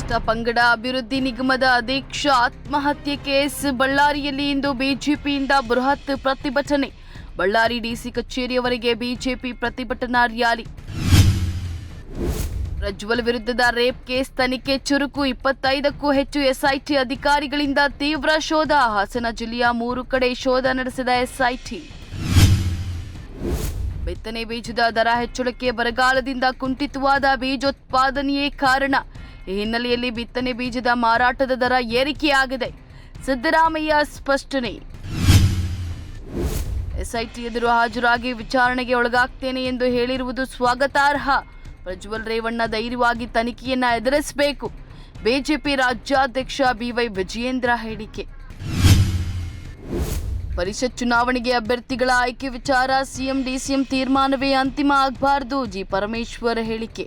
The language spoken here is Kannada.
ಪರಿಶಿಷ್ಟ ಪಂಗಡ ಅಭಿವೃದ್ಧಿ ನಿಗಮದ ಅಧ್ಯಕ್ಷ ಆತ್ಮಹತ್ಯೆ ಕೇಸ್. ಬಳ್ಳಾರಿಯಲ್ಲಿ ಇಂದು ಬಿಜೆಪಿಯಿಂದ ಬೃಹತ್ ಪ್ರತಿಭಟನೆ. ಬಳ್ಳಾರಿ ಡಿಸಿ ಕಚೇರಿಯವರೆಗೆ ಬಿಜೆಪಿ ಪ್ರತಿಭಟನಾ ರ್ಯಾಲಿ. ಪ್ರಜ್ವಲ್ ವಿರುದ್ಧದ ರೇಪ್ ಕೇಸ್ ತನಿಖೆ ಚುರುಕು. 25ಕ್ಕೂ ಹೆಚ್ಚು ಎಸ್ಐಟಿ ಅಧಿಕಾರಿಗಳಿಂದ ತೀವ್ರ ಶೋಧ. ಹಾಸನ ಜಿಲ್ಲೆಯ 3 ಕಡೆ ಶೋಧ ನಡೆಸಿದ ಎಸ್ಐಟಿ. ಬಿತ್ತನೆ ಬೀಜದ ದರ ಹೆಚ್ಚಳಕ್ಕೆ ಬರಗಾಲದಿಂದ ಕುಂಠಿತವಾದ ಬೀಜೋತ್ಪಾದನೆಯೇ ಕಾರಣ. ಈ ಹಿನ್ನೆಲೆಯಲ್ಲಿ ಬಿತ್ತನೆ ಬೀಜದ ಮಾರಾಟದ ದರ ಏರಿಕೆಯಾಗಿದೆ. ಸಿದ್ದರಾಮಯ್ಯ ಸ್ಪಷ್ಟನೆ. ಎಸ್ಐಟಿ ಎದುರು ಹಾಜರಾಗಿ ವಿಚಾರಣೆಗೆ ಒಳಗಾಗ್ತೇನೆ ಎಂದು ಹೇಳಿರುವುದು ಸ್ವಾಗತಾರ್ಹ. ಪ್ರಜ್ವಲ್ ರೇವಣ್ಣ ಧೈರ್ಯವಾಗಿ ತನಿಖೆಯನ್ನ ಎದುರಿಸಬೇಕು. ಬಿಜೆಪಿ ರಾಜ್ಯಾಧ್ಯಕ್ಷ ಬಿವೈ ವಿಜಯೇಂದ್ರ ಹೇಳಿಕೆ. ಪರಿಷತ್ ಚುನಾವಣೆಗೆ ಅಭ್ಯರ್ಥಿಗಳ ಆಯ್ಕೆ ವಿಚಾರ ಸಿಎಂ ಡಿಸಿಎಂ ತೀರ್ಮಾನವೇ ಅಂತಿಮ ಆಗಬಾರದು. ಜಿ ಪರಮೇಶ್ವರ್ ಹೇಳಿಕೆ.